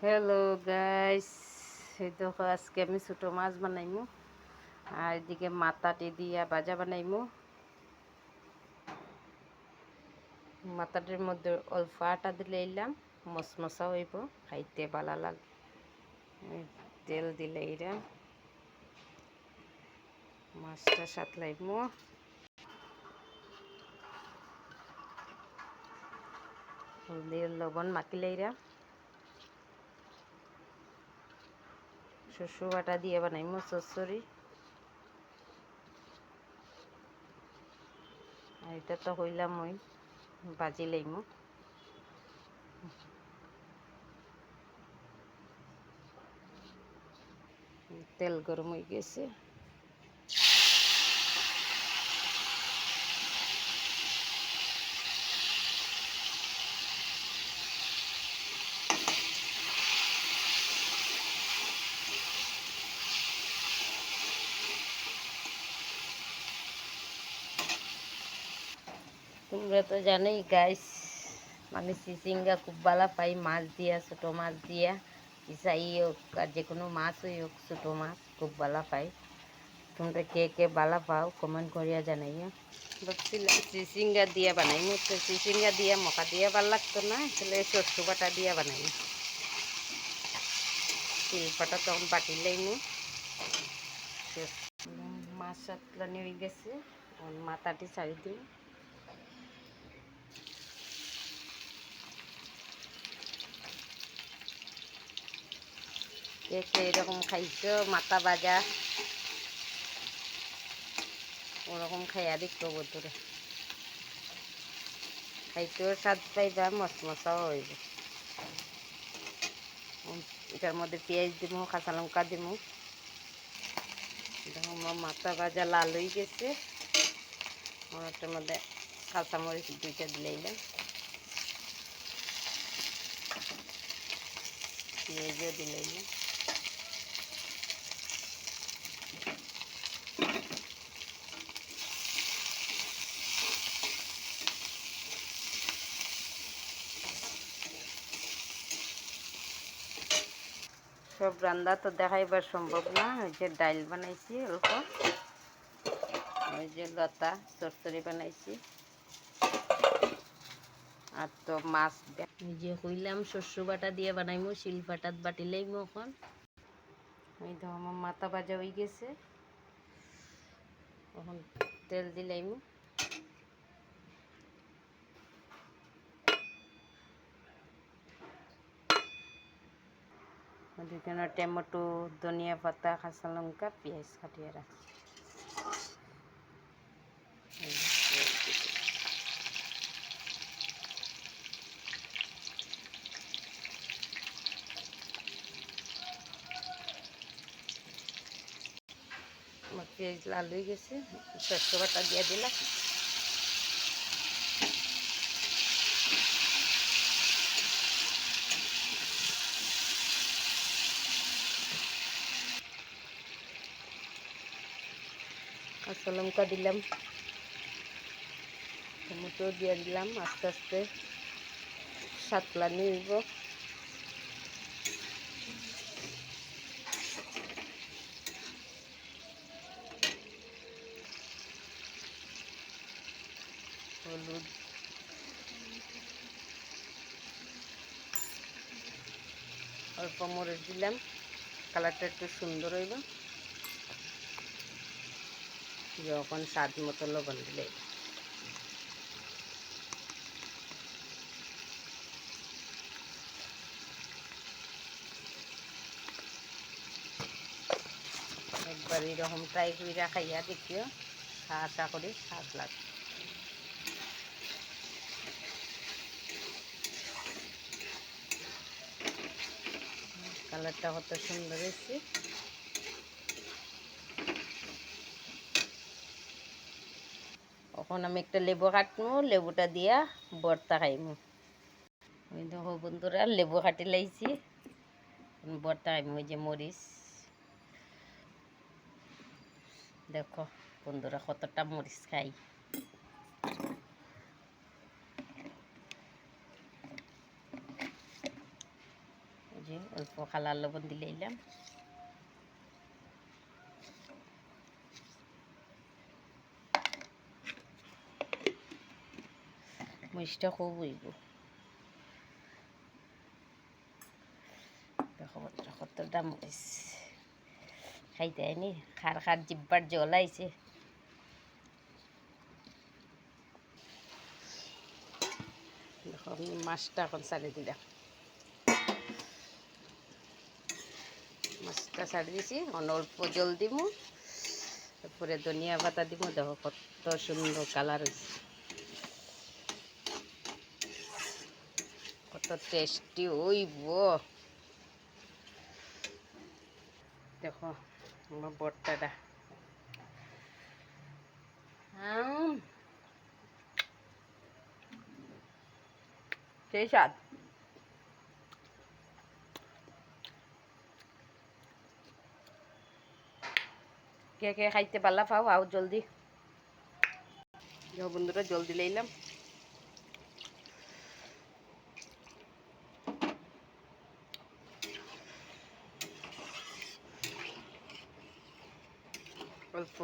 Hello guys, এই দেখো আজকে আমি ছোটো মাছ বানাইমু আর এদিকে মাথাটি দিয়া ভাজা বানাইমু। মাথাটির মধ্যে অল্প আটা দিলে এলাম মশমশা হইব, খাইতে ভালো লাগে। তেল দিলে এরা মাছটা সাতলাইমু। হলদি লবণ মাখিলে এরা শস্য বাটা দিয়ে বানাইমু চচ্চড়ি। আর এটা তো হইলাম ওই ভাজি লইমু। তেল গরম হয়ে গেছে, তোমরা তো জানোই গাইস, মানে চিচিঙ্গা খুব ভালো পাই মাছ দিয়া, ছোটো মাছ দিয়া, ইসাই হোক আর যে কোনো মাছ হই হোক, ছোটো মাছ খুব ভালো পাই। তোমরা কে কে ভালো পাও কমেন্ট করিয়া জানাইয়া। ভাবছিলাম চিচিঙ্গা দিয়া বানাই, তো চিচিঙ্গা দিয়া মকা দিয়া ভাল লাগতো না, আসলে সরষে বাটা দিয়া বানাই। শিলপাটা তখন বাটি লাইমু। মাছ সাতলানি হয়ে গেছে, মাথাটি ছাড়ি দিই। কে কে এরকম খাইছো মাথা ভাজা, ওরকম খাইয়া দেখতো বন্ধুরা, খাইতেও স্বাদ পাইবা, মশমশাও হইব। এটার মধ্যে পেঁয়াজ দিব, কাঁচা লঙ্কা দিব। আমার মাথা ভাজা লাল হয়ে গেছে, ওটার মধ্যে কাঁচামরিচ দুইটা দিলাম, পেঁয়াজও দিলাম। সব রান্না তো দেখাইবার সম্ভব না, ওই যে ডাইল বানাইছি অল্প, ওই যে লতা চচ্চড়ি বানাইছি, আর তো মাছ ওই যে হইলাম শস্য বাটা দিয়ে বানাইমু, শিল বাটাত বাটি লাইমু। এখন ওই তো আমার মাথা ভাজা হয়ে গেছে, এখন তেল দিলাইমু। ওদিকে টমেটো, ধনিয়া পাতা, কাঁচা লঙ্কা, পেঁয়াজ কাটিয়ে রাখছি। আমার পেঁয়াজ লাল হয়ে গেছে, শস্য বাটা দিয়ে দিলাম। কাঁচা লঙ্কা দিলাম, টমেটো দিয়ে দিলাম, আস্তে আস্তে সাতলানি হইব। হলুদ, অল্প মরিচ দিলাম, কালারটা একটু সুন্দর হইব। যখন স্বাদ মতো লবণ দিলে, একবার এরকম ট্রাই করে খাইয়া দেখিও, আশা করি স্বাদ লাগবে। কালারটা কত সুন্দর হয়েছে। এখন আমি একটা লেবু কাটবো, লেবুটা দিয়া ভর্তা খাইমু। ওই দেখো বন্ধুরা, লেবু কাটি লাইছি, ভর্তা খাইমু। ওই যে মরিচ দেখো বন্ধুরা, কতটা মরিচ খাই। ওই যে যে অল্প কালার লবণ দিলে এলাম। মরিচটা খুব হইব। দেখো কতটা মরিচ খাইতে আইনি, খার খার জিব্বার জল আইছে। দেখো আমি মাছটা এখন ছাড়ি দিলাম, মাছটা ছাড়ি দিছি। অল্প জল দিব, তারপরে ধনিয়া পাতা দিব। দেখো কত সুন্দর কালার হয়েছে, কত টেস্টি হইব। দেখো আমার ভর্তাটা সেই স্বাদ। কে কে খাইতে পারলা পাও আও জলদি। বন্ধুরা জলদি লইলাম। অল্প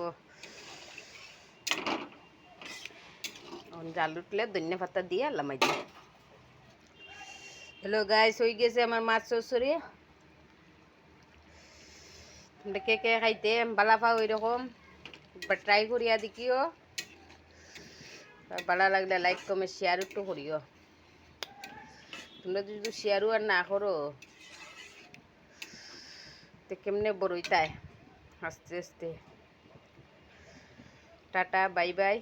জাল উঠলে ধনিয়া পাতা দিয়ে লামাই দিই। হ্যালো গাইস, হয়ে গেছে আমার মাছ চচ্চড়ি। তোমরা কে কে খাইতে বালা পাও এরকম ট্রাই করিয়া দেখিও। ভালো লাগলে লাইক কমেন্ট শেয়ার একটু করিও। তোমরা যদি শেয়ারও আর না করো তো কেমনে বড়ইতায় আস্তে আস্তে। Tata, bye bye.